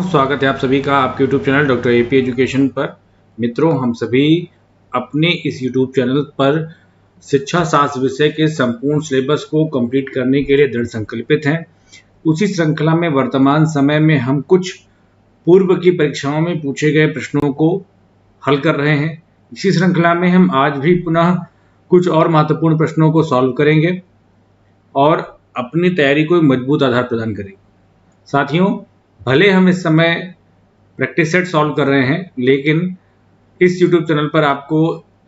स्वागत है आप सभी का आपके YouTube channel doctor AP education पर। मित्रों, हम सभी अपने इस YouTube चैनल पर शिक्षा शास्त्र विषय के संपूर्ण सिलेबस को कंप्लीट करने के लिए दृढ़ संकल्पित हैं। उसी श्रृंखला में वर्तमान समय में हम कुछ पूर्व की परीक्षाओं में पूछे गए प्रश्नों को हल कर रहे हैं। इसी श्रृंखला में हम आज भी पुनः कुछ और महत्वपूर्ण प्रश्नों को सॉल्व करेंगे और अपनी तैयारी को एक मजबूत आधार प्रदान करेंगे। साथियों, भले हम इस समय प्रैक्टिस सेट सॉल्व कर रहे हैं, लेकिन इस YouTube चैनल पर आपको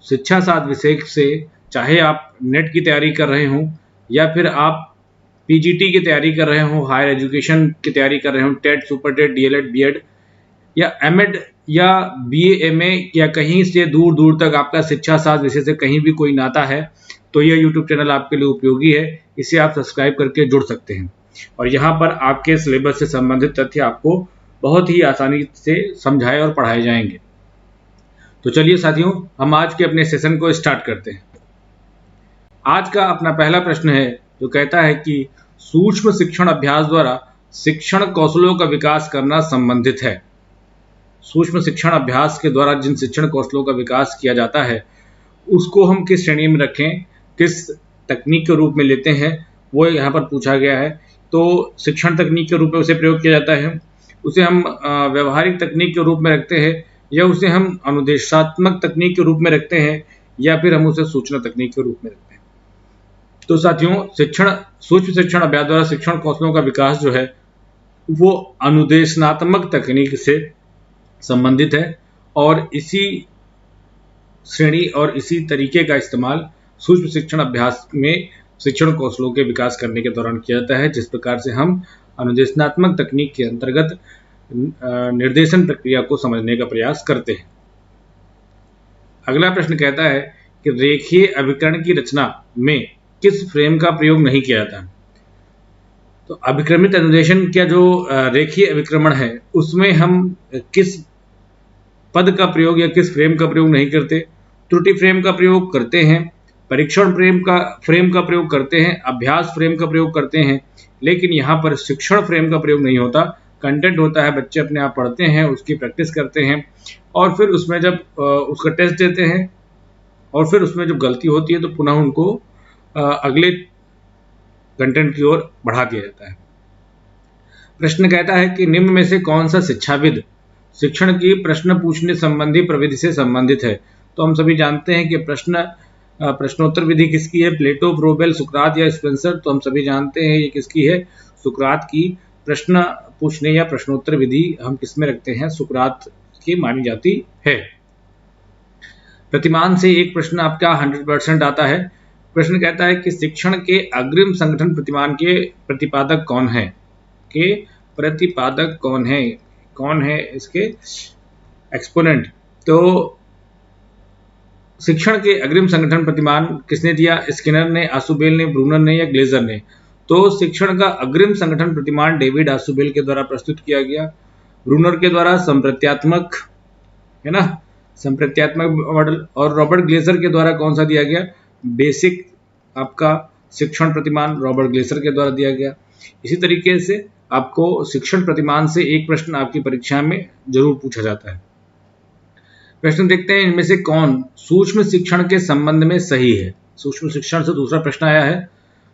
शिक्षा शास्त्र विषय से, चाहे आप नेट की तैयारी कर रहे हों या फिर आप पीजीटी की तैयारी कर रहे हों, हायर एजुकेशन की तैयारी कर रहे हों, TET, super TET, DElEd, BEd या एमएड या बीए, एमए या कहीं से दूर दूर तक आपका शिक्षा शास्त्र विषय से कहीं भी कोई नाता है, तो यह YouTube चैनल आपके लिए उपयोगी है। इसे आप सब्सक्राइब करके जुड़ सकते हैं और यहाँ पर आपके सिलेबस से संबंधित तथ्य आपको बहुत ही आसानी से समझाए और पढ़ाए जाएंगे। तो चलिए साथियों, हम आज के अपने सेशन को स्टार्ट करते हैं। आज का अपना पहला प्रश्न है जो कहता है कि सूक्ष्म शिक्षण अभ्यास द्वारा शिक्षण कौशलों का विकास करना संबंधित है। सूक्ष्म शिक्षण अभ्यास के द्वारा जिन शिक्षण कौशलों का विकास किया जाता है उसको हम किस श्रेणी में रखें, किस तकनीक के रूप में लेते हैं, वो यहाँ पर पूछा गया है। तो शिक्षण तकनीक के रूप में उसे प्रयोग किया जाता है, उसे हम व्यवहारिक तकनीक के रूप में रखते हैं, या उसे हम अनुदेशात्मक तकनीक के रूप में रखते हैं, या फिर हम उसे सूचना तकनीक के रूप में रखते हैं। तो साथियों, सूक्ष्म शिक्षण अभ्यास द्वारा शिक्षण कौशलों का विकास जो है वो अनुदेशात्मक तकनीक से संबंधित है और इसी श्रेणी और इसी तरीके का इस्तेमाल सूक्ष्म शिक्षण अभ्यास में शिक्षण कौशलों के विकास करने के दौरान किया जाता है, जिस प्रकार से हम अनुदेशात्मक तकनीक के अंतर्गत निर्देशन प्रक्रिया को समझने का प्रयास करते हैं। अगला प्रश्न कहता है कि रेखीय अभिकरण की रचना में किस फ्रेम का प्रयोग नहीं किया जाता। तो अभिक्रमित अनुदेशन का जो रेखीय अभिक्रमण है उसमें हम किस पद का प्रयोग या किस फ्रेम का प्रयोग नहीं करते। त्रुटि फ्रेम का प्रयोग करते हैं, परीक्षण फ्रेम का प्रयोग करते हैं, अभ्यास फ्रेम का प्रयोग करते हैं, लेकिन यहाँ पर शिक्षण फ्रेम का प्रयोग नहीं होता। कंटेंट होता है, बच्चे अपने आप पढ़ते हैं, उसकी प्रैक्टिस करते हैं और फिर उसमें जब उसका टेस्ट देते हैं और फिर उसमें जब गलती होती है तो पुनः उनको अगले कंटेंट की ओर बढ़ा दिया जाता है। प्रश्न कहता है कि निम्न में से कौन सा शिक्षाविद शिक्षण की प्रश्न पूछने संबंधी प्रविधि से संबंधित है। तो हम सभी जानते हैं कि प्रश्नोत्तर विधि किसकी है, प्लेटो, फ्रोबेल, सुकरात या स्पेंसर। तो हम सभी जानते हैं ये किसकी है, सुकरात की। प्रश्न पूछने या प्रश्नोत्तर विधि हम किसमें रखते हैं, सुकरात की मानी जाती है। प्रतिमान से एक प्रश्न आपका 100% आता है। प्रश्न कहता है कि शिक्षण के अग्रिम संगठन प्रतिमान के प्रतिपादक कौन है, के प्रतिपादक कौन है इसके एक्सपोनेंट। तो शिक्षण के अग्रिम संगठन प्रतिमान किसने दिया, स्किनर ने, आसुबेल ने, ब्रूनर ने या ग्लेजर ने। तो शिक्षण का अग्रिम संगठन प्रतिमान डेविड आसुबेल के द्वारा प्रस्तुत किया गया, ब्रूनर के द्वारा संप्रत्यात्मक, है ना, संप्रत्यात्मक मॉडल, और रॉबर्ट ग्लेजर के द्वारा कौन सा दिया गया, बेसिक आपका शिक्षण प्रतिमान रॉबर्ट ग्लेजर के द्वारा दिया गया। इसी तरीके से आपको शिक्षण प्रतिमान से एक प्रश्न आपकी परीक्षा में जरूर पूछा जाता है। प्रश्न देखते हैं, इनमें से कौन सूक्ष्म शिक्षण के संबंध में सही है। सूक्ष्म शिक्षण से दूसरा प्रश्न आया है,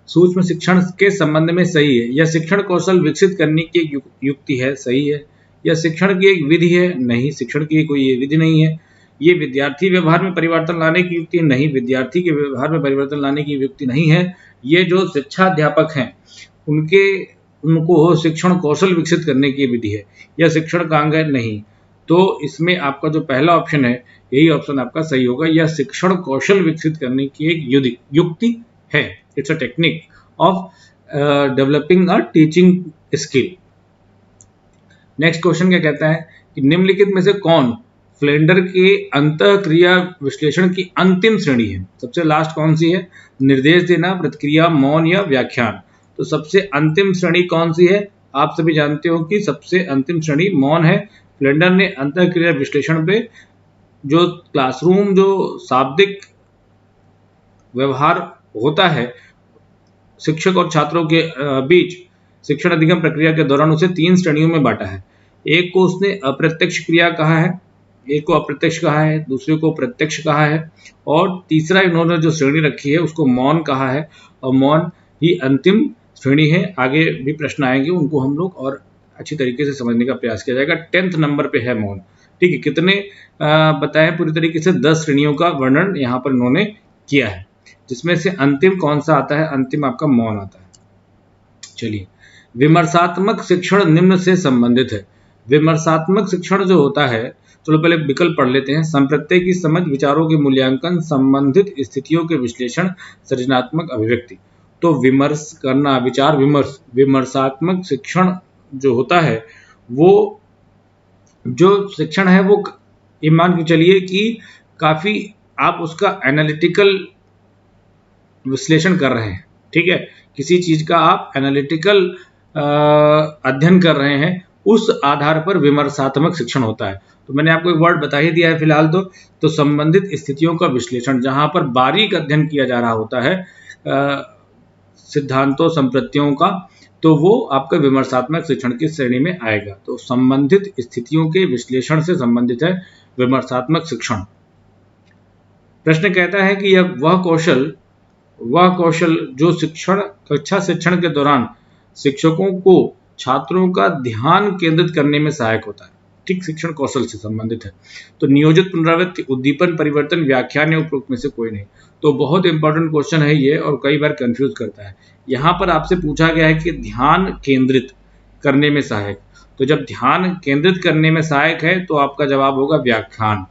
सूक्ष्म शिक्षण के संबंध में सही है, या शिक्षण कौशल विकसित करने की एक युक्ति है, सही है, या शिक्षण की एक विधि है, नहीं, शिक्षण की कोई ये विधि नहीं है। ये विद्यार्थी व्यवहार में परिवर्तन लाने की युक्ति, नहीं, विद्यार्थी के व्यवहार में परिवर्तन लाने की युक्ति नहीं है। ये जो शिक्षा अध्यापक हैं उनको शिक्षण कौशल विकसित करने की विधि है, या शिक्षण का अंग है, नहीं। तो इसमें आपका जो पहला ऑप्शन है यही ऑप्शन आपका सही होगा, या शिक्षण कौशल विकसित करने की एक युक्ति है। It's a technique of developing a teaching skill. Next question क्या कहता है कि निम्नलिखित में से कौन फ्लेंडर के अंतःक्रिया विश्लेषण की अंतिम श्रेणी है। सबसे लास्ट कौन सी है, निर्देश देना, प्रतिक्रिया, मौन या व्याख्यान। तो सबसे अंतिम श्रेणी कौन सी है, आप सभी जानते हो कि सबसे अंतिम श्रेणी मौन है। फ्लेंडर ने अंतःक्रिया विश्लेषण पे जो क्लासरूम जो शाब्दिक व्यवहार होता है शिक्षक और छात्रों के बीच शिक्षण अधिगम प्रक्रिया के दौरान उसे 3 श्रेणियों में बांटा है। एक को उसने अप्रत्यक्ष क्रिया कहा है, एक को अप्रत्यक्ष कहा है, दूसरे को प्रत्यक्ष कहा है, और तीसरा इन्होंने जो श्रेणी रखी है उसको मौन कहा है, और मौन ही अंतिम श्रेणी है। आगे भी प्रश्न आएंगे, उनको हम लोग और अच्छी तरीके से समझने का प्रयास किया जाएगा। 10th नंबर पे है मौन। ठीक है, कितने बताएं पूरी तरीके से 10 श्रेणियों का वर्णन यहाँ पर इन्होंने किया है, जिसमें से अंतिम कौन सा आता है? अंतिम आपका मौन आता है। चलिए, विमर्शात्मक शिक्षण निम्न से संबंधित है। विमर्शात्मक शिक्षण जो होता है, चलो पहले विकल्प पढ़ लेते हैं। संप्रत्यय की समझ, विचारों के मूल्यांकन, संबंधित स्थितियों के विश्लेषण, सृजनात्मक अभिव्यक्ति। तो विमर्श करना, विचार विमर्श, विमर्शात्मक शिक्षण जो होता है, वो जो शिक्षण है वो ये मान के चलिए कि काफी आप उसका एनालिटिकल विश्लेषण कर रहे हैं। ठीक है, किसी चीज का आप एनालिटिकल अध्ययन कर रहे हैं, उस आधार पर विमर्शात्मक शिक्षण होता है। तो मैंने आपको एक वर्ड बता ही दिया है फिलहाल तो संबंधित स्थितियों का विश्लेषण, जहां पर बारीक अध्ययन किया जा रहा होता है सिद्धांतों संप्रत्तियों का, तो वो आपका विमर्शात्मक शिक्षण की श्रेणी में आएगा। तो संबंधित स्थितियों के विश्लेषण से संबंधित है विमर्शात्मक शिक्षण। प्रश्न कहता है कि यह वह कौशल जो कक्षा शिक्षण के दौरान शिक्षकों को छात्रों का ध्यान केंद्रित करने में सहायक होता है। ठीक, शिक्षण कौशल से संबंधित है। तो नियोजित पुनरावृत्ति, उद्दीपन, परिवर्तन, व्याख्यान या उपरोक्त में से कोई नहीं। तो बहुत इंपॉर्टेंट क्वेश्चन है ये, और कई बार कंफ्यूज करता है। यहाँ पर आपसे पूछा गया है कि ध्यान केंद्रित करने में सहायक। तो जब ध्यान केंद्रित करने में सहायक है तो आपका जवाब होगा व्याख्यान।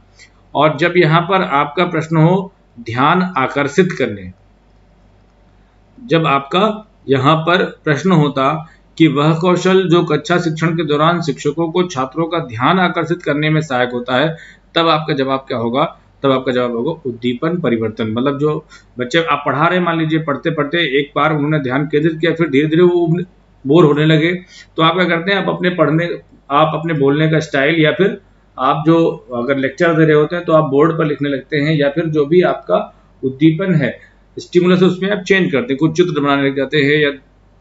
और जब यहाँ पर आपका प्रश्न हो ध्यान आकर्षित करने, जब आपका यहाँ पर प्रश्न होता कि वह कौशल जो कक्षा शिक्षण के दौरान शिक्षकों को छात्रों का ध्यान आकर्षित करने में सहायक होता है, तब आपका जवाब क्या होगा? तब आपका जवाब होगा उद्दीपन, परिवर्तन। मतलब जो बच्चे आप पढ़ा रहे, मान लीजिए पढ़ते पढ़ते एक बार उन्होंने ध्यान केंद्रित किया, फिर धीरे धीरे वो बोर होने लगे, तो आप क्या करते हैं, आप अपने बोलने का स्टाइल, या फिर आप जो अगर लेक्चर दे रहे होते हैं तो आप बोर्ड पर लिखने लगते हैं, या फिर जो भी आपका उद्दीपन है, स्टिमुलस, उसमें आप चेंज करते हैं, कुछ चित्र बनाने लग जाते हैं, या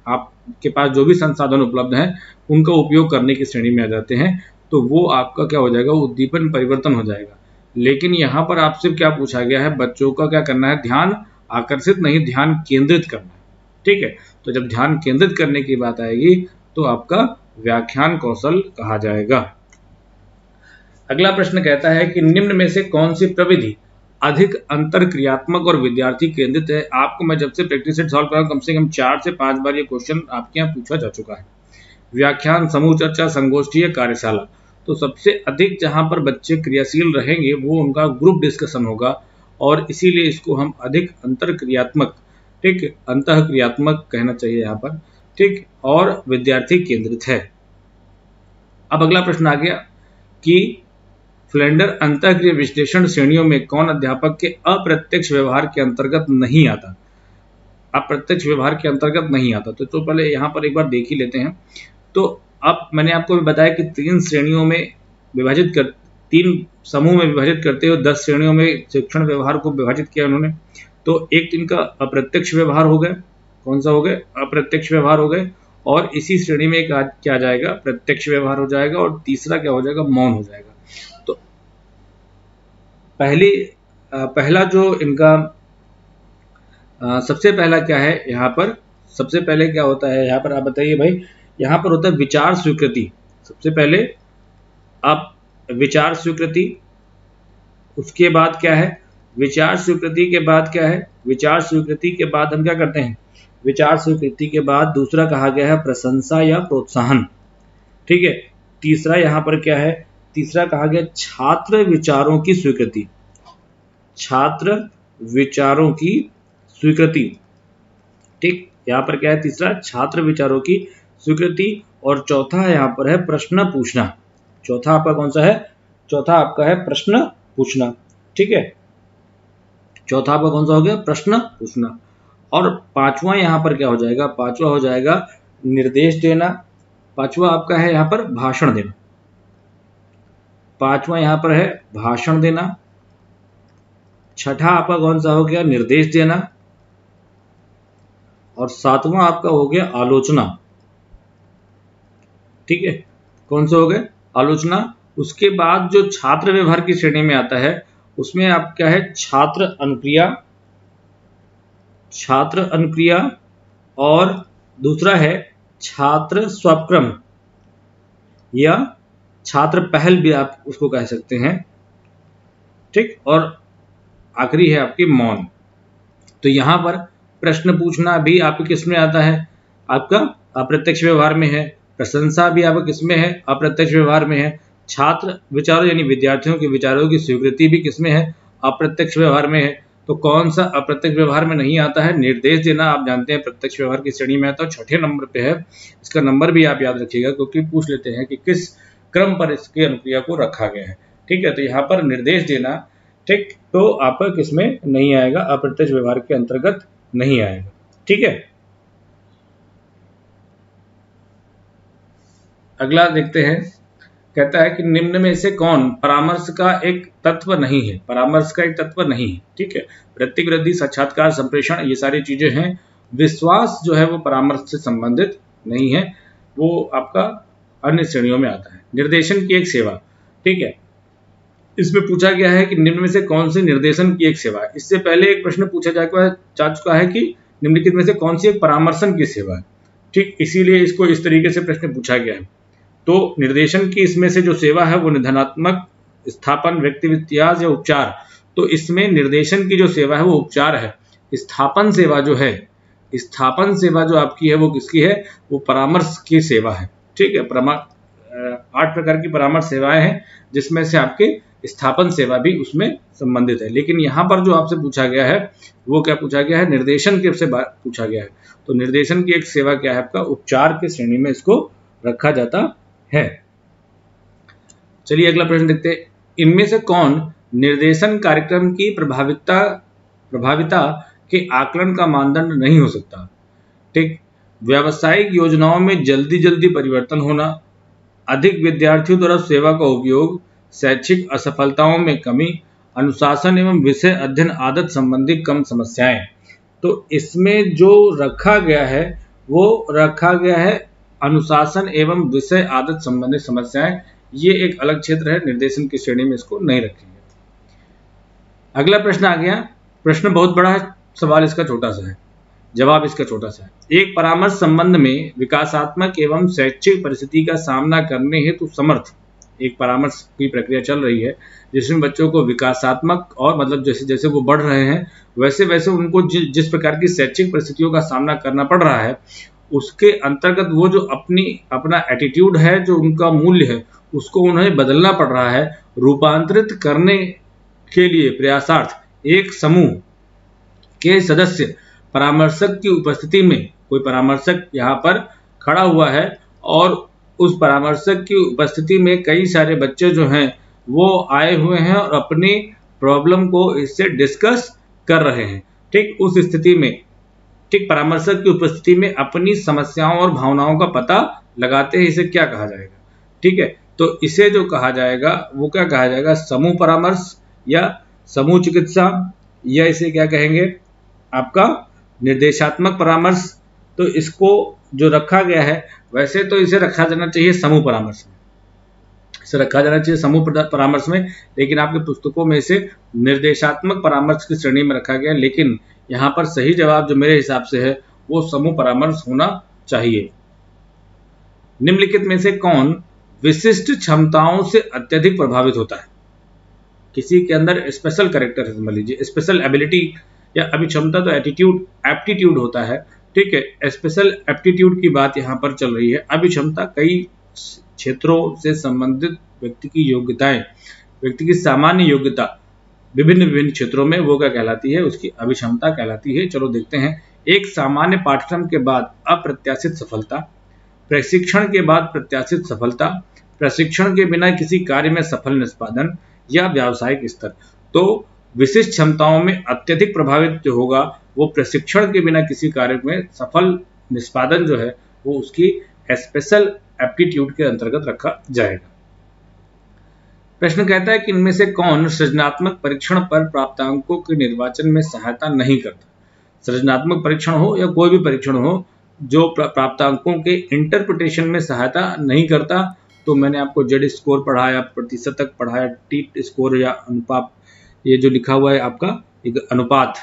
आपके पास जो भी संसाधन उपलब्ध हैं उनका उपयोग करने की श्रेणी में आ जाते हैं। तो वो आपका क्या हो जाएगा? उद्दीपन, परिवर्तन हो जाएगा। लेकिन यहाँ पर आपसे क्या पूछा गया है? बच्चों का क्या करना है? ध्यान आकर्षित नहीं, ध्यान केंद्रित करना है। ठीक है, तो जब ध्यान केंद्रित करने की बात आएगी तो आपका व्याख्यान कौशल कहा जाएगा। अगला प्रश्न कहता है कि निम्न में से कौन सी प्रविधि अधिक अंतरक्रियात्मक और विद्यार्थी केंद्रित है? आपको मैं जब से प्रैक्टिस सेट सॉल्व कर रहा हूं, कम से कम 4 से 5 बार ये क्वेश्चन आपके यहाँ पूछा जा चुका है। व्याख्यान, समूह चर्चा, संगोष्ठी या कार्यशाला। तो सबसे अधिक जहां पर बच्चे क्रियाशील रहेंगे वो उनका ग्रुप डिस्कशन होगा, और इसीलिए इसको हम अधिक अंतरक्रियात्मक, ठीक, अंतःक्रियात्मक कहना चाहिए यहाँ पर। ठीक, और विद्यार्थी केंद्रित है। अब अगला प्रश्न आ गया कि फ्लेंडर अंतःक्रिया विश्लेषण श्रेणियों में कौन अध्यापक के अप्रत्यक्ष व्यवहार के अंतर्गत नहीं आता? अप्रत्यक्ष व्यवहार के अंतर्गत नहीं आता। तो पहले यहाँ पर एक बार देख ही लेते हैं। तो अब मैंने आपको बताया कि 3 श्रेणियों में विभाजित कर 3 समूह में विभाजित करते हुए 10 श्रेणियों में शिक्षण व्यवहार को विभाजित किया उन्होंने। तो एक दिन का अप्रत्यक्ष व्यवहार हो गए, कौन सा हो गए? अप्रत्यक्ष व्यवहार हो गए, और इसी श्रेणी में क्या जाएगा? प्रत्यक्ष व्यवहार हो जाएगा, और तीसरा क्या हो जाएगा? मौन हो जाएगा। तो पहला जो इनका सबसे पहला क्या है यहाँ पर? सबसे पहले क्या होता है यहाँ पर, आप बताइए भाई। यहाँ पर होता है विचार स्वीकृति। सबसे पहले आप विचार स्वीकृति, उसके बाद क्या है? विचार स्वीकृति के बाद क्या है? विचार स्वीकृति के बाद हम क्या करते हैं? विचार स्वीकृति के बाद दूसरा कहा गया है प्रशंसा या प्रोत्साहन। ठीक है, तीसरा यहाँ पर क्या है? तीसरा कहा गया छात्र विचारों की स्वीकृति। छात्र विचारों की स्वीकृति। ठीक, यहाँ पर क्या है? तीसरा छात्र विचारों की स्वीकृति, और चौथा यहाँ पर है प्रश्न पूछना। चौथा आपका कौन सा है? चौथा आपका है प्रश्न पूछना। ठीक है, चौथा आपका कौन सा हो गया? प्रश्न पूछना। और पांचवा यहाँ पर क्या हो जाएगा? पांचवा हो जाएगा निर्देश देना। पांचवा आपका है यहाँ पर भाषण देना। पांचवा यहाँ पर है भाषण देना। छठा आपका कौन सा हो गया? निर्देश देना। और सातवां आपका हो गया आलोचना। ठीक है, कौन सा हो गया? आलोचना। उसके बाद जो छात्र व्यवहार की श्रेणी में आता है उसमें आप क्या है, छात्र अनुक्रिया और दूसरा है छात्र स्वक्रम या छात्र पहल भी आप उसको कह सकते हैं, ठीक। और आखिरी है आपकी मौन। तो यहां पर प्रश्न पूछना भी आपके किस में आता है, आपका अप्रत्यक्ष व्यवहार में है। प्रशंसा भी आपका किस में है, अप्रत्यक्ष व्यवहार में है। छात्र विचारों यानी विद्यार्थियों के विचारों की स्वीकृति भी किस में है, अप्रत्यक्ष व्यवहार में है। तो कौन सा अप्रत्यक्ष व्यवहार में नहीं आता है, निर्देश देना। आप जानते हैं प्रत्यक्ष व्यवहार की श्रेणी में आता है, छठे नंबर पे है। इसका नंबर भी आप याद रखिएगा क्योंकि पूछ लेते हैं कि किस क्रम पर इसके अनुक्रिया को रखा गया है, ठीक है। तो यहाँ पर निर्देश देना, ठीक, तो आपका किसमें नहीं आएगा, अप्रत्यक्ष व्यवहार के अंतर्गत नहीं आएगा, ठीक है। अगला देखते हैं, कहता है कि निम्न में से कौन परामर्श का एक तत्व नहीं है, परामर्श का एक तत्व नहीं है, ठीक है। वृत्ति वृद्धि, साक्षात्कार, संप्रेषण, ये सारी चीजें हैं। विश्वास जो है वो परामर्श से संबंधित नहीं है, वो आपका अन्य श्रेणियों में आता है। निर्देशन की एक सेवा, ठीक है। इसमें पूछा गया है कि निम्न में से कौन सी निर्देशन की एक सेवा है। इससे पहले एक प्रश्न पूछा जा चुका है कि निम्नलिखित में से कौन सी एक परामर्शन की सेवा है, ठीक। इसीलिए इसको इस तरीके से प्रश्न पूछा गया है। तो निर्देशन की इसमें से जो सेवा है वो निधानात्मक, स्थापन, व्यक्ति इतिहास या उपचार। तो इसमें निर्देशन की जो सेवा है वो उपचार है। स्थापन सेवा जो है, स्थापन सेवा जो आपकी है वो किसकी है, वो परामर्श की सेवा है, ठीक है। 8 प्रकार की परामर्श सेवाएं हैं जिसमें से आपके स्थापन सेवा भी उसमें संबंधित है। लेकिन यहाँ पर जो आपसे पूछा गया है वो क्या पूछा गया है, निर्देशन के से पूछा गया है। तो निर्देशन की एक सेवा क्या है, आपका उपचार के श्रेणी में इसको रखा जाता है। चलिए अगला प्रश्न देखते हैं, इनमें से कौन निर्देशन कार्यक्रम की प्रभाविता के आकलन का मानदंड नहीं हो सकता, ठीक। व्यावसायिक योजनाओं में जल्दी परिवर्तन होना, अधिक विद्यार्थियों द्वारा सेवा का उपयोग, शैक्षिक असफलताओं में कमी, अनुशासन एवं विषय अध्ययन आदत संबंधी कम समस्याएं। तो इसमें जो रखा गया है वो रखा गया है अनुशासन एवं विषय आदत संबंधित समस्याएं। ये एक अलग क्षेत्र है, निर्देशन की श्रेणी में इसको नहीं रखेंगे। अगला प्रश्न आ गया, प्रश्न बहुत बड़ा है, सवाल इसका छोटा सा है, जवाब इसका छोटा सा है। एक परामर्श संबंध में विकासात्मक एवं शैक्षिक परिस्थिति का सामना करने हेतु समर्थ, एक परामर्श की प्रक्रिया चल रही है जिसमें बच्चों को विकासात्मक और मतलब जैसे जैसे वो बढ़ रहे हैं वैसे वैसे उनको जिस प्रकार की शैक्षिक परिस्थितियों का सामना करना पड़ रहा है उसके अंतर्गत वो जो अपना एटीट्यूड है, जो उनका मूल्य है, उसको उन्हें बदलना पड़ रहा है। रूपांतरित करने के लिए प्रयासार्थ एक समूह के सदस्य परामर्शक की उपस्थिति में, कोई परामर्शक यहाँ पर खड़ा हुआ है और उस परामर्शक की उपस्थिति में कई सारे बच्चे जो हैं वो आए हुए हैं और अपनी प्रॉब्लम को इससे डिस्कस कर रहे हैं, ठीक। उस स्थिति में, ठीक, परामर्शक की उपस्थिति में अपनी समस्याओं और भावनाओं का पता लगाते हैं, इसे क्या कहा जाएगा, ठीक है। तो इसे जो कहा जाएगा वो क्या कहा जाएगा, समूह परामर्श या समूह चिकित्सा, या इसे क्या कहेंगे, आपका निर्देशात्मक परामर्श। तो इसको जो रखा गया है वैसे तो इसे रखा जाना चाहिए समूह परामर्श में, इसे रखा जाना चाहिए समूह परामर्श में, लेकिन आपकी पुस्तकों में इसे निर्देशात्मक परामर्श की श्रेणी में रखा गया। लेकिन यहाँ पर सही जवाब जो मेरे हिसाब से है वो समूह परामर्श होना चाहिए। निम्नलिखित में से कौन विशिष्ट क्षमताओं से अत्यधिक प्रभावित होता है, किसी के अंदर स्पेशल कैरेक्टर है, समझ लीजिए स्पेशल एबिलिटी या अभिक्षमता, तो एप्टीट्यूड होता है, ठीक है। स्पेशल एप्टीट्यूड की बात यहाँ पर चल रही है। अभिक्षमता कई क्षेत्रों से संबंधित व्यक्ति की योग्यताएं, व्यक्ति की सामान्य योग्यता विभिन्न क्षेत्रों में वो क्या कहलाती है, उसकी अभिक्षमता कहलाती है। चलो देखते हैं, एक सामान्य पाठ्यक्रम के बाद अप्रत्याशित सफलता, प्रशिक्षण के बाद प्रत्याशित सफलता, प्रशिक्षण के बिना किसी कार्य में सफल निष्पादन या व्यावसायिक स्तर। तो विशिष्ट क्षमताओं में अत्यधिक प्रभावित जो होगा वो प्रशिक्षण के बिना किसी कार्य में सफल निष्पादन जो है वो उसकी स्पेशल एप्टीट्यूड के अंतर्गत रखा जाएगा। प्रश्न कहता है कि इनमें से कौन सृजनात्मक परीक्षण पर प्राप्तांकों के निर्वाचन में सहायता नहीं करता। सृजनात्मक परीक्षण हो या कोई भी परीक्षण हो जो प्राप्तांकों के इंटरप्रिटेशन में सहायता नहीं करता, तो मैंने आपको जेड स्कोर पढ़ाया, प्रतिशतक पढ़ाया, टी स्कोर या अनुपात, ये जो लिखा हुआ है आपका एक अनुपात,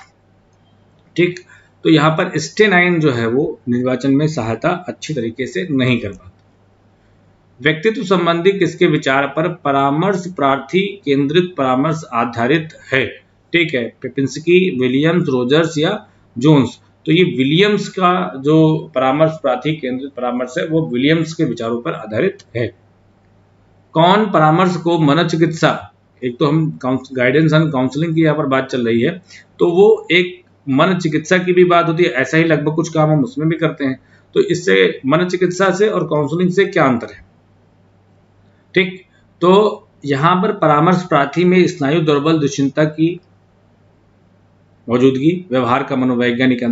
ठीक। तो यहाँ पर स्टेनाइन जो है वो निर्वाचन में सहायता अच्छी तरीके से नहीं कर पाता। व्यक्तित्व संबंधी किसके विचार पर परामर्श प्रार्थी केंद्रित परामर्श आधारित है, ठीक है। पेपिंस्की, विलियम्स, रोजर्स या जोन्स। तो ये विलियम्स का जो परामर्श प्रार्थी केंद्रित परामर्श है वो विलियम्स के विचारों पर आधारित है। कौन परामर्श को मनोचिकित्सा, एक तो हम गाइडेंस एंड काउंसलिंग की यहाँ पर बात चल रही है, तो वो एक मन चिकित्सा की भी बात होती है, ऐसा ही लगभग कुछ काम हम उसमें भी करते हैं। तो इससे मन चिकित्सा से और काउंसलिंग से क्या अंतर है, ठीक। तो यहां पर परामर्श प्रार्थी में स्नायु दुर्बल दुश्चिंता की मौजूदगी, व्यवहार का मनोवैज्ञानिक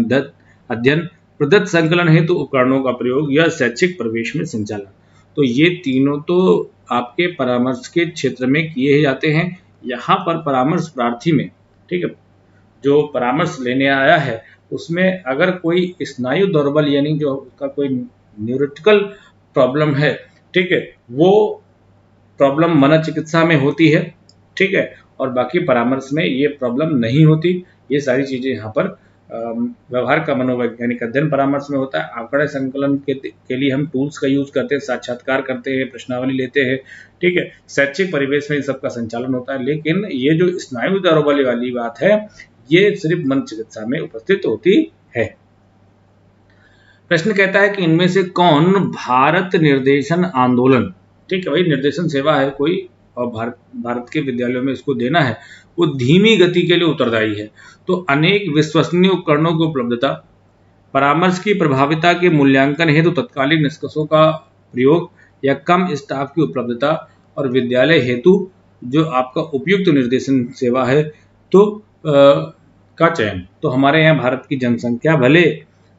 अध्ययन, प्रदत्त संकलन हेतु उपकरणों का प्रयोग या शैक्षिक प्रवेश में संचालन। तो ये तीनों तो आपके परामर्श के क्षेत्र में किए ही जाते हैं। यहाँ पर परामर्श प्रार्थी में, ठीक है, जो परामर्श लेने आया है उसमें अगर कोई स्नायु दुर्बल यानी जो उसका कोई न्यूरोटिकल प्रॉब्लम है, ठीक है, वो प्रॉब्लम मनोचिकित्सा में होती है, ठीक है, और बाकी परामर्श में ये प्रॉब्लम नहीं होती। ये सारी चीजें यहाँ पर व्यवहार का मनोवैज्ञानिक अध्ययन परामर्श में होता है। आंकड़े संकलन के लिए हम टूल्स का यूज करते हैं, साक्षात्कार करते हैं, प्रश्नावली लेते हैं, ठीक है। शैक्षिक परिवेश में इन सबका संचालन होता है। लेकिन ये जो स्नायु दुर्बल वाली बात है ये सिर्फ मन चिकित्सा में उपस्थित होती है। प्रश्न कहता है कि इनमें से कौन भारत निर्देशन आंदोलन, ठीक है भाई, निर्देशन सेवा है कोई और भारत के विद्यालयों में इसको देना है, वो धीमी गति के लिए उत्तरदायी है। तो अनेक विश्वसनीय उपकरणों की उपलब्धता, परामर्श की प्रभाविता के मूल्यांकन हेतु तत्कालीन निष्कर्षों का प्रयोग या कम स्टाफ की उपलब्धता और विद्यालय हेतु जो आपका उपयुक्त निर्देशन सेवा है तो का चयन। तो हमारे यहाँ भारत की जनसंख्या भले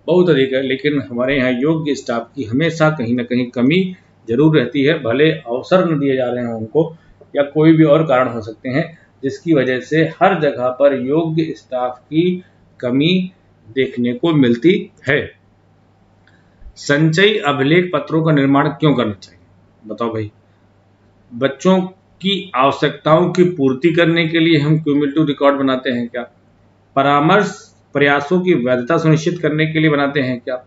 बहुत अधिक है लेकिन हमारे यहाँ योग्य स्टाफ की हमेशा कहीं ना कहीं कमी जरूर रहती है, भले अवसर न दिए जा रहे हैं उनको या कोई भी और कारण हो सकते हैं जिसकी वजह से हर जगह पर योग्य स्टाफ की कमी देखने को मिलती है। संचयी अभिलेख पत्रों का निर्माण क्यों करना चाहिए, बताओ भाई। बच्चों की आवश्यकताओं की पूर्ति करने के लिए हम क्यूमुलेटिव रिकॉर्ड बनाते हैं क्या? परामर्श प्रयासों की वैधता सुनिश्चित करने के लिए बनाते हैं क्या?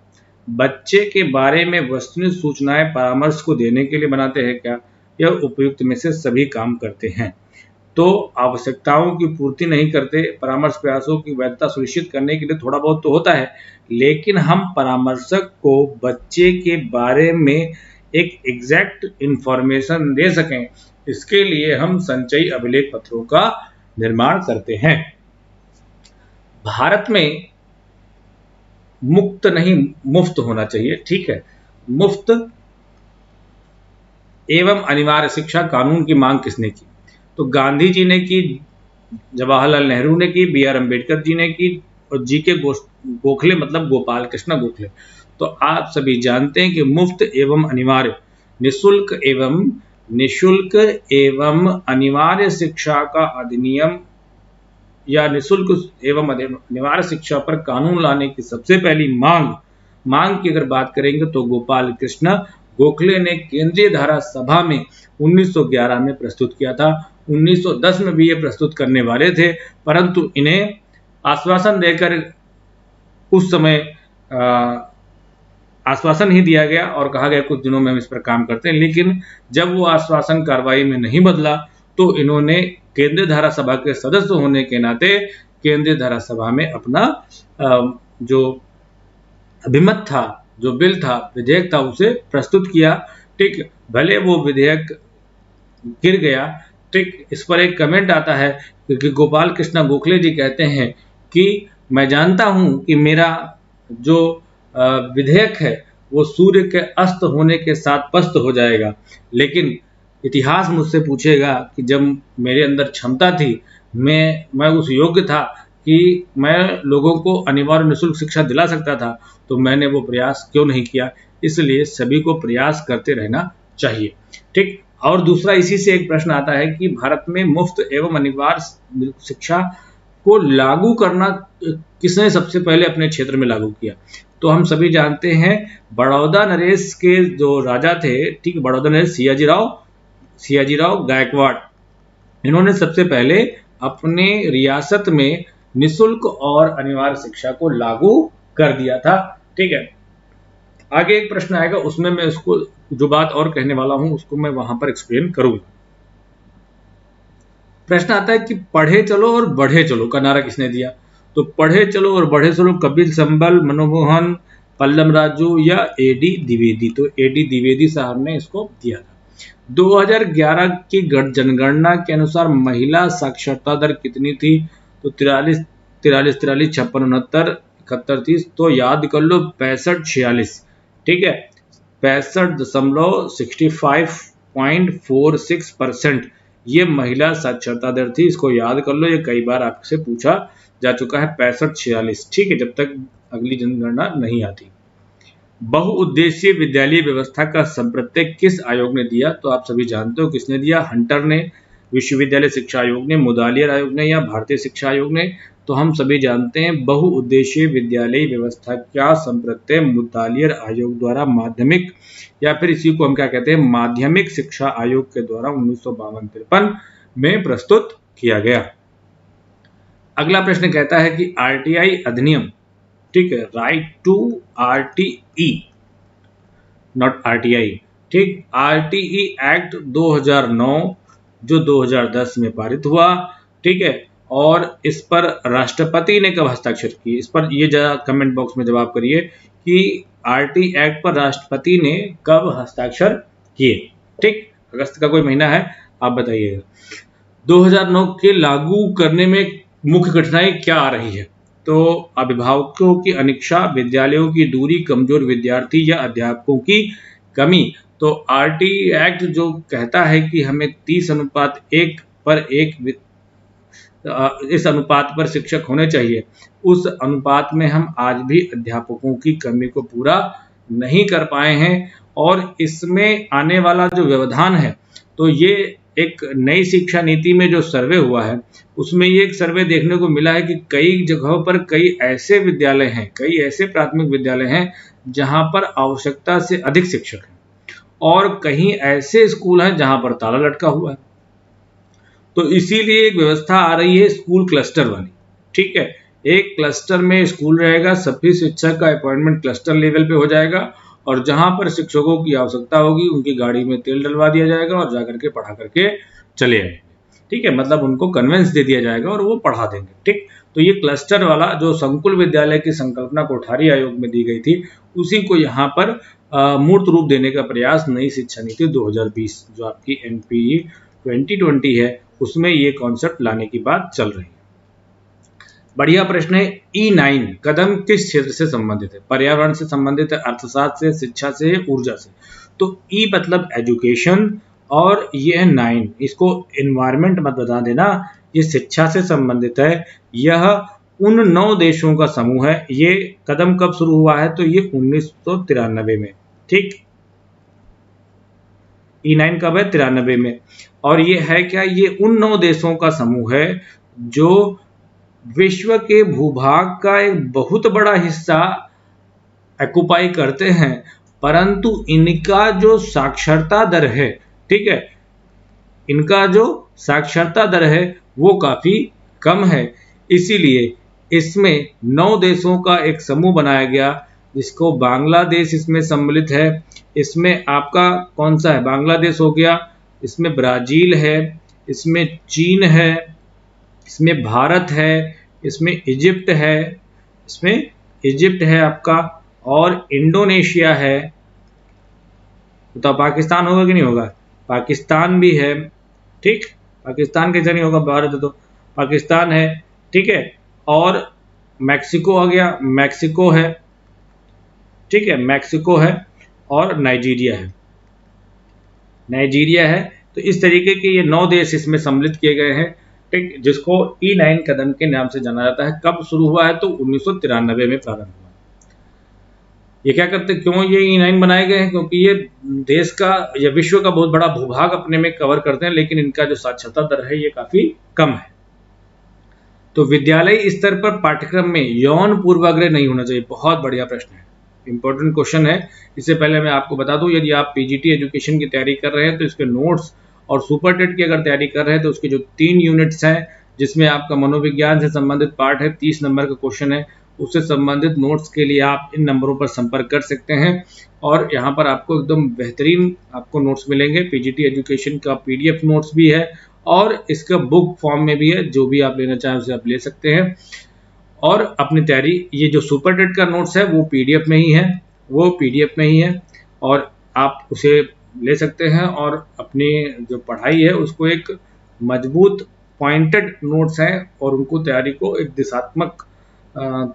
बच्चे के बारे में वस्तुनिष्ठ सूचनाएं परामर्श को देने के लिए बनाते हैं क्या? यह उपयुक्त में से सभी काम करते हैं। तो आवश्यकताओं की पूर्ति नहीं करते, परामर्श प्रयासों की वैधता सुनिश्चित करने के लिए थोड़ा बहुत तो होता है, लेकिन हम परामर्शक को बच्चे के बारे में एक एग्जैक्ट इंफॉर्मेशन दे सकें, इसके लिए हम संचयी अभिलेख पत्रों का निर्माण करते हैं। भारत में मुक्त नहीं मुफ्त होना चाहिए, ठीक है। मुफ्त एवं अनिवार्य शिक्षा कानून की मांग किसने की? तो गांधी जी ने की, जवाहरलाल नेहरू ने की, बी आर अम्बेडकर जी ने की और जी के गोखले मतलब गोपाल कृष्ण गोखले। तो आप सभी जानते हैं कि मुफ्त एवं अनिवार्य, निशुल्क एवं अनिवार्य शिक्षा का अधिनियम या निशुल्क एवं अनिवार्य शिक्षा पर कानून लाने की सबसे पहली मांग की अगर बात करेंगे तो गोपाल कृष्ण गोखले ने केंद्रीय धारा सभा में 1911 में प्रस्तुत किया था। 1910 में भी ये प्रस्तुत करने वाले थे, परंतु इन्हें आश्वासन देकर उस समय आश्वासन ही दिया गया और कहा गया कुछ दिनों में हम इस पर काम करते हैं, लेकिन जब वो आश्वासन कार्रवाई में नहीं बदला तो इन्होंने केंद्रीय धारा सभा के सदस्य होने के नाते केंद्रीय धारा सभा में अपना जो अभिमत था, जो बिल था, विधेयक था, उसे प्रस्तुत किया, ठीक। भले वो विधेयक गिर गया, ठीक। इस पर एक कमेंट आता है क्योंकि गोपाल कृष्ण गोखले जी कहते हैं कि मैं जानता हूं कि मेरा जो विधेयक है वो सूर्य के अस्त होने के साथ पस्त हो जाएगा, लेकिन इतिहास मुझसे पूछेगा कि जब मेरे अंदर क्षमता थी, मैं उस योग्य था कि मैं लोगों को अनिवार्य निःशुल्क शिक्षा दिला सकता था, तो मैंने वो प्रयास क्यों नहीं किया। इसलिए सभी को प्रयास करते रहना चाहिए, ठीक। और दूसरा इसी से एक प्रश्न आता है कि भारत में मुफ्त एवं अनिवार्य शिक्षा को लागू करना किसने सबसे पहले अपने क्षेत्र में लागू किया? तो हम सभी जानते हैं बड़ौदा नरेश के जो राजा थे, ठीक, बड़ौदा नरेश सियाजी राव गायकवाड़, इन्होंने सबसे पहले अपने रियासत में निःशुल्क और अनिवार्य शिक्षा को लागू कर दिया था। ठीक है, आगे एक प्रश्न आएगा, उसमें मैं उसको जो बात और कहने वाला हूं उसको मैं वहां पर एक्सप्लेन करूंगा। प्रश्न आता है कि पढ़े चलो और बढ़े चलो का नारा किसने दिया? तो पढ़े चलो और बढ़े चलो कपिल संबल, मनमोहन, पल्लम राजू या एडी द्विवेदी। तो एडी द्विवेदी साहब ने इसको दिया था। 2011 की जनगणना के अनुसार महिला साक्षरता दर कितनी थी? तो 43, 56, 69, 71 थी। तो याद कर लो 65, 46। ठीक है, 65.65.46% ये महिला साक्षरता दर थी। इसको याद कर लो, ये कई बार आपसे पूछा जा चुका है, 65, 46। ठीक है, जब तक अगली जनगणना नहीं आती। बहुउद्देशीय विद्यालय व्यवस्था का संप्रत्यय किस आयोग ने दिया? तो आप सभी जानते हो किसने दिया, हंटर ने, विश्वविद्यालय शिक्षा आयोग ने, मुदालियर आयोग ने या भारतीय शिक्षा आयोग ने? तो हम सभी जानते हैं बहुउद्देशीय विद्यालय व्यवस्था का संप्रत्यय मुदालियर आयोग द्वारा माध्यमिक, या फिर इसी को हम क्या कहते हैं, माध्यमिक शिक्षा आयोग के द्वारा 1952-53 में प्रस्तुत किया गया। अगला प्रश्न कहता है कि आरटीआई अधिनियम, ठीक है, right to RTE, not RTI, ठीक, आरटीई एक्ट 2009 जो 2010 में पारित हुआ, ठीक है, और इस पर राष्ट्रपति ने कब हस्ताक्षर किए? इस पर ये जरा कमेंट बॉक्स में जवाब करिए कि आरटी एक्ट पर राष्ट्रपति ने कब हस्ताक्षर किए। ठीक, अगस्त का कोई महीना है, आप बताइएगा। 2009 के लागू करने में मुख्य कठिनाई क्या आ रही है? तो अभिभावकों की अनिच्छा, विद्यालयों की दूरी, कमजोर विद्यार्थी या अध्यापकों की कमी। तो आरटी एक्ट जो कहता है कि हमें 30:1 पर 1 इस अनुपात पर शिक्षक होने चाहिए, उस अनुपात में हम आज भी अध्यापकों की कमी को पूरा नहीं कर पाए हैं। और इसमें आने वाला जो व्यवधान है, तो ये एक नई शिक्षा नीति में जो सर्वे हुआ है उसमें ये एक सर्वे देखने को मिला है कि कई जगहों पर कई ऐसे विद्यालय हैं, कई ऐसे प्राथमिक विद्यालय हैं जहां पर आवश्यकता से अधिक शिक्षक हैं, और कहीं ऐसे स्कूल हैं जहां पर ताला लटका हुआ है। तो इसीलिए एक व्यवस्था आ रही है स्कूल क्लस्टर वाली। ठीक है, एक क्लस्टर में स्कूल रहेगा, सभी शिक्षक का अपॉइंटमेंट क्लस्टर लेवल पे हो जाएगा, और जहां पर शिक्षकों की आवश्यकता होगी उनकी गाड़ी में तेल डलवा दिया जाएगा और जाकर के पढ़ा करके चले आएंगे। ठीक है, मतलब उनको कन्वेंस दे दिया जाएगा और वो पढ़ा देंगे। ठीक, तो ये क्लस्टर वाला जो संकुल विद्यालय की संकल्पना कोठारी आयोग में दी गई थी, उसी को यहाँ पर मूर्त रूप देने का प्रयास नई शिक्षा नीति 2020 जो आपकी एनपीई 2020 है उसमें ये कॉन्सेप्ट लाने की बात चल रही है। बढ़िया प्रश्न है। E9 कदम किस क्षेत्र से संबंधित है? पर्यावरण से संबंधित है, अर्थशास्त्र से, शिक्षा से, ऊर्जा से? तो E मतलब एजुकेशन और ये है 9, इसको एनवायरमेंट मत बता देना, ये शिक्षा से संबंधित है। यह उन 9 देशों का समूह है। ये कदम कब शुरू हुआ है? तो ये 1993 में। ठीक, E9 कब है? 93 में। और ये है क्या? ये उन 9 देशों का समूह है जो विश्व के भूभाग का एक बहुत बड़ा हिस्सा ऑक्युपाई करते हैं, परंतु इनका जो साक्षरता दर है, ठीक है, इनका जो साक्षरता दर है वो काफी कम है। इसीलिए इसमें 9 देशों का एक समूह बनाया गया, जिसको बांग्लादेश इसमें सम्मिलित है। इसमें आपका कौन सा है? बांग्लादेश हो गया, इसमें ब्राजील है, इसमें चीन है, इसमें भारत है, इसमें इजिप्ट है आपका, और इंडोनेशिया है। तो पाकिस्तान होगा कि नहीं होगा? पाकिस्तान भी है। ठीक, पाकिस्तान कैसे नहीं होगा? भारत है तो पाकिस्तान है। ठीक है, और मैक्सिको आ गया, मैक्सिको है। ठीक है, मैक्सिको है, और नाइजीरिया है। तो इस तरीके के ये 9 देश इसमें सम्मिलित किए गए हैं। ठीक, जिसको E9 कदम के नाम से जाना जाता है। कब शुरू हुआ है? तो 1993 में प्रारंभ हुआ। ये क्या करते, क्यों ये E9 बनाए गए हैं? क्योंकि ये देश का या विश्व का बहुत बड़ा भूभाग अपने में कवर करते हैं, लेकिन इनका जो साक्षरता दर है ये काफी कम है। तो विद्यालय स्तर पर पाठ्यक्रम में यौन पूर्वाग्रह नहीं होना चाहिए। बहुत बढ़िया प्रश्न है। इम्पोर्टेंट क्वेश्चन है। इससे पहले मैं आपको बता दूं, यदि आप पीजीटी एजुकेशन की तैयारी कर रहे हैं तो इसके नोट्स, और सुपर टेट की अगर तैयारी कर रहे हैं तो उसके जो 3 यूनिट्स हैं, जिसमें आपका मनोविज्ञान से संबंधित पार्ट है, 30 नंबर का क्वेश्चन है, उससे संबंधित नोट्स के लिए आप इन नंबरों पर संपर्क कर सकते हैं। और यहाँ पर आपको एकदम बेहतरीन आपको नोट्स मिलेंगे। पीजीटी एजुकेशन का पीडीएफ नोट्स भी है और इसका बुक फॉर्म में भी है, जो भी आप लेना चाहें उसे आप ले सकते हैं। और अपनी तैयारी, ये जो सुपर टेट का नोट्स है वो पीडीएफ में ही है, और आप उसे ले सकते हैं और अपनी जो पढ़ाई है उसको एक मजबूत पॉइंटेड नोट्स हैं और उनको तैयारी को एक दिशात्मक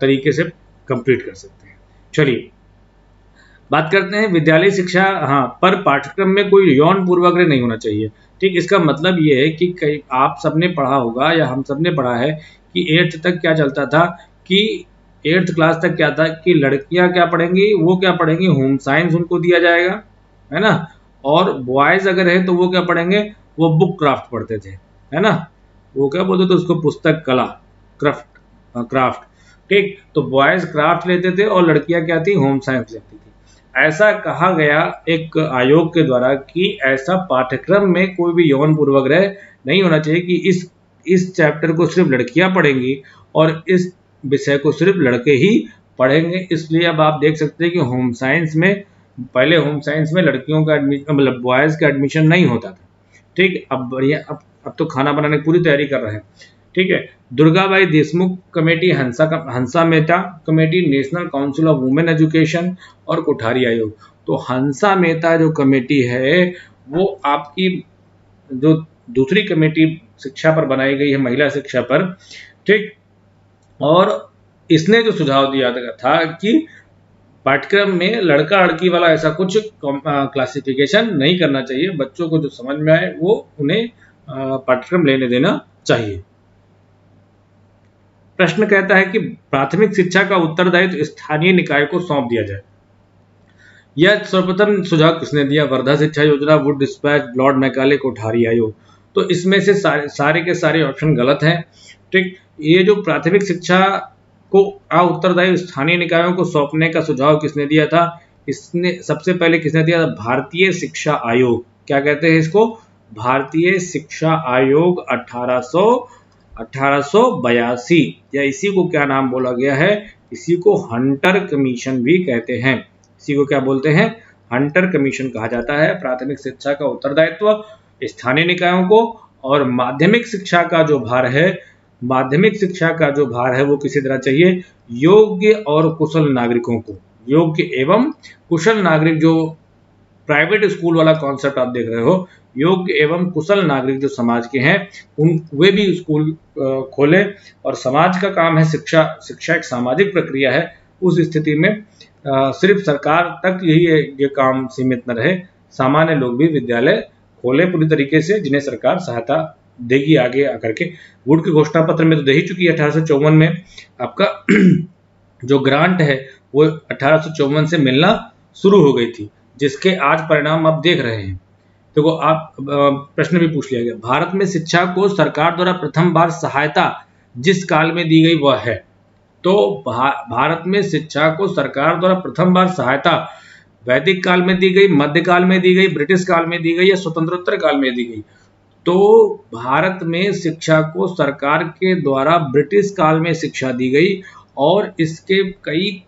तरीके से कंप्लीट कर सकते हैं। चलिए बात करते हैं विद्यालय शिक्षा। हाँ, पर पाठ्यक्रम में कोई यौन पूर्वाग्रह नहीं होना चाहिए। ठीक, इसका मतलब ये है कि कई आप सबने पढ़ा होगा या हम सबने पढ़ा है कि 8th तक क्या चलता था, कि 8th क्लास तक क्या था कि लड़कियां क्या पढ़ेंगी, वो क्या पढ़ेंगी, होम साइंस उनको दिया जाएगा, है ना। और बॉयज अगर है तो वो क्या पढ़ेंगे, वो बुक क्राफ्ट पढ़ते थे, है ना। वो क्या बोलते थे उसको, पुस्तक कला, क्राफ्ट। ठीक, तो बॉयज क्राफ्ट लेते थे और लड़कियां क्या थी, होम साइंस लेती थी। ऐसा कहा गया एक आयोग के द्वारा कि ऐसा पाठ्यक्रम में कोई भी यौन पूर्वाग्रह नहीं होना चाहिए, कि इस चैप्टर को सिर्फ लड़कियां पढ़ेंगी और इस विषय को सिर्फ लड़के ही पढ़ेंगे। इसलिए अब आप देख सकते हैं कि होम साइंस में, पहले होम साइंस में लड़कियों का एडमिशन, मतलब बॉयज का एडमिशन नहीं होता था। ठीक, अब बढ़िया, अब तो खाना बनाने की पूरी तैयारी कर रहे हैं। ठीक है, Durgabai Deshmukh committee, Hansa Mehta committee, national council of women education और कोठारी आयोग। तो हंसा मेहता जो कमेटी है वो आपकी जो दूसरी कमेटी शिक्षा पर बनाई गई है, महिला शिक्षा पर। ठीक, और इसने जो सुझाव दिया था कि पाठ्यक्रम में लड़का लड़की वाला ऐसा कुछ क्लासिफिकेशन नहीं करना चाहिए, बच्चों को जो समझ में आए वो उन्हें पाठ्यक्रम लेने देना चाहिए। प्रश्न कहता है कि प्राथमिक शिक्षा का उत्तरदायित्व स्थानीय निकाय को सौंप दिया जाए। यह सर्वप्रथम सुझाव किसने दिया, वर्धा शिक्षा योजना, Wood dispatch, Lord Macaulay, Kothari आयोग। तो इसमें से सारे के सारे ऑप्शन गलत हैं। ठीक, ये जो प्राथमिक शिक्षा को उत्तरदायी स्थानीय निकायों को सौंपने का सुझाव किसने दिया था, इसने सबसे पहले किसने दिया था, भारतीय शिक्षा आयोग। क्या कहते हैं इसको, भारतीय शिक्षा आयोग 1882, या इसी को क्या नाम बोला गया है, इसी को हंटर कमीशन भी कहते हैं। इसी को क्या बोलते हैं, हंटर कमीशन कहा जाता है। प्राथमिक शिक्षा का उत्तरदायित्व स्थानीय निकायों को, और माध्यमिक शिक्षा का जो भार है वो किसी तरह चाहिए योग्य और कुशल नागरिकों को। योग्य एवं कुशल नागरिक, जो प्राइवेट स्कूल वाला कॉन्सेप्ट आप देख रहे हो, योग्य एवं कुशल नागरिक जो समाज के हैं वे भी स्कूल खोले। और समाज का काम है शिक्षा एक सामाजिक प्रक्रिया है। उस स्थिति में सिर्फ सरकार तक ये काम सीमित न रहे, सामान्य लोग भी विद्यालय खोले पूरी तरीके से, जिन्हें सरकार सहायता देगी आगे आकर के। वुड के घोषणा पत्र में तो दे ही चुकी है 1854 में। आपका जो ग्रांट है वो 1854 से मिलना शुरू हो गई थी, जिसके आज परिणाम आप देख रहे हैं। देखो, आप प्रश्न भी पूछ लिया गया, भारत में शिक्षा को सरकार द्वारा प्रथम बार सहायता जिस काल में दी गई वह है। तो भारत में शिक्षा को सरकार द्वारा प्रथम बार सहायता वैदिक काल में दी गई, मध्यकाल में दी गई, ब्रिटिश काल में दी गई या स्वतंत्रोत्तर काल में दी गई। तो भारत में शिक्षा को सरकार के द्वारा ब्रिटिश काल में शिक्षा दी गई, और इसके कई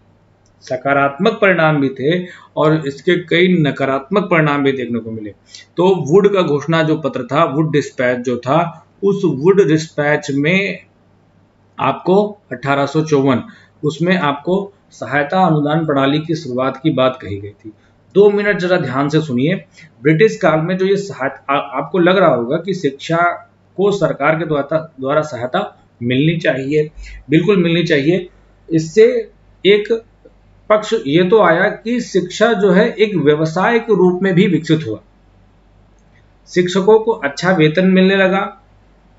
सकारात्मक परिणाम भी थे और इसके कई नकारात्मक परिणाम भी देखने को मिले। तो वुड का घोषणा जो पत्र था, वुड डिस्पैच जो था, उस वुड डिस्पैच में आपको 1854 उसमें आपको सहायता अनुदान प्रणाली की शुरुआत की बात कही गई थी। 2 मिनट जरा ध्यान से सुनिए। ब्रिटिश काल में जो ये सहायता, आपको लग रहा होगा कि शिक्षा को सरकार के द्वारा सहायता मिलनी चाहिए, बिल्कुल मिलनी चाहिए। इससे एक पक्ष ये तो आया कि शिक्षा जो है एक व्यवसाय के रूप में भी विकसित हुआ, शिक्षकों को अच्छा वेतन मिलने लगा,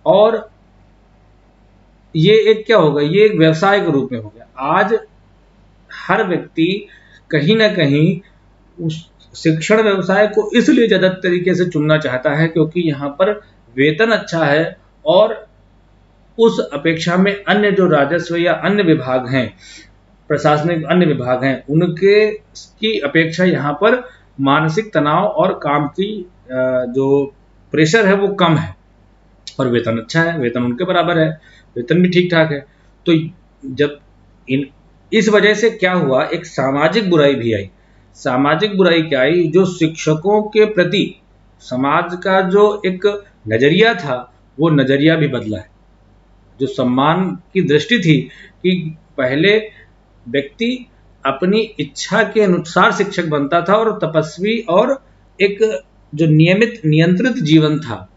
और ये एक क्या होगा, ये एक व्यवसाय के रूप में हो गया। आज हर व्यक्ति कहीं ना कहीं उस शिक्षण व्यवसाय को इसलिए ज्यादा तरीके से चुनना चाहता है क्योंकि यहाँ पर वेतन अच्छा है, और उस अपेक्षा में अन्य जो राजस्व या अन्य विभाग हैं प्रशासनिक अन्य विभाग हैं उनके की अपेक्षा यहाँ पर मानसिक तनाव और काम की जो प्रेशर है वो कम है, और वेतन अच्छा है, वेतन उनके बराबर है, वेतन भी ठीक ठाक है। तो जब इस वजह से क्या हुआ, एक सामाजिक बुराई भी आई। सामाजिक बुराई क्या आई, जो शिक्षकों के प्रति समाज का जो एक नजरिया था वो नजरिया भी बदला है। जो सम्मान की दृष्टि थी कि पहले व्यक्ति अपनी इच्छा के अनुसार शिक्षक बनता था और तपस्वी और एक जो नियमित नियंत्रित जीवन था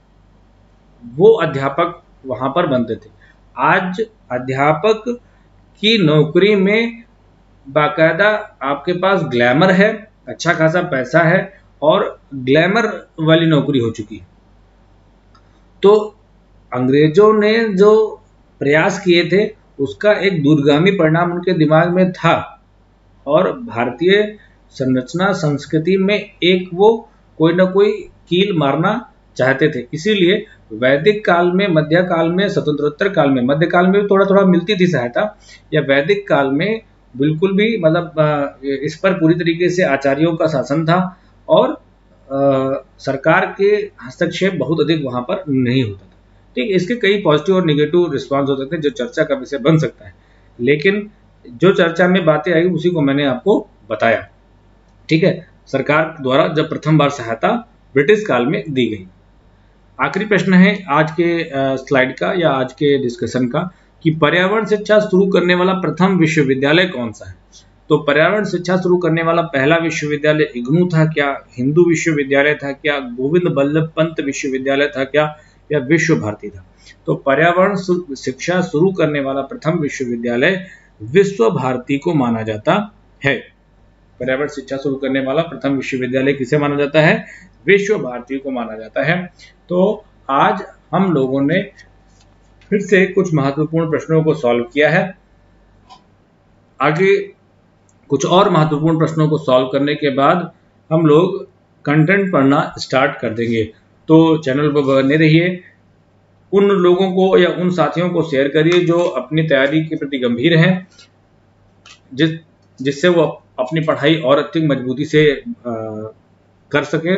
वो अध्यापक वहां पर बनते थे। आज अध्यापक की नौकरी में बाकायदा आपके पास ग्लैमर है, अच्छा खासा पैसा है और ग्लैमर वाली नौकरी हो चुकी है। तो अंग्रेजों ने जो प्रयास किए थे उसका एक दूरगामी परिणाम उनके दिमाग में था, और भारतीय संरचना संस्कृति में एक वो कोई ना कोई कील मारना चाहते थे। इसीलिए वैदिक काल में, मध्य काल में, स्वतंत्रोत्तर काल में, मध्य काल में भी थोड़ा थोड़ा मिलती थी सहायता, या वैदिक काल में बिल्कुल भी मतलब इस पर पूरी तरीके से आचार्यों का शासन था और सरकार के हस्तक्षेप बहुत अधिक वहां पर नहीं होता था। ठीक, इसके कई पॉजिटिव और निगेटिव रिस्पॉन्स हो सकते हैं जो चर्चा का विषय बन सकता है, लेकिन जो चर्चा में बातें आई उसी को मैंने आपको बताया। ठीक है, सरकार द्वारा जब प्रथम बार सहायता ब्रिटिश काल में दी गई। आखिरी प्रश्न है आज के स्लाइड का या आज के डिस्कशन का कि पर्यावरण शिक्षा शुरू करने वाला प्रथम विश्वविद्यालय कौन सा है। तो पर्यावरण शिक्षा शुरू करने वाला पहला विश्वविद्यालय इग्नू था क्या, हिंदू विश्वविद्यालय था क्या, गोविंद बल्लभ पंत विश्वविद्यालय था क्या, या विश्व भारती था। तो पर्यावरण शिक्षा शुरू करने वाला प्रथम विश्वविद्यालय विश्व भारती को माना जाता है। पर्यावरण शिक्षा शुरू करने वाला प्रथम विश्वविद्यालय किसे माना जाता है, विश्व भारती को माना जाता है। तो आज हम लोगों ने फिर से कुछ महत्वपूर्ण प्रश्नों को सॉल्व किया है। आगे कुछ और महत्वपूर्ण प्रश्नों को सॉल्व करने के बाद हम लोग कंटेंट पढ़ना स्टार्ट कर देंगे। तो चैनल पर बने रहिए, उन लोगों को या उन साथियों को शेयर करिए जो अपनी तैयारी के प्रति गंभीर हैं, जिससे वो अपनी पढ़ाई और अधिक मजबूती से कर सके।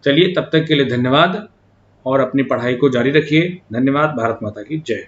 चलिए, तब तक के लिए धन्यवाद और अपनी पढ़ाई को जारी रखिए। धन्यवाद। भारत माता की जय।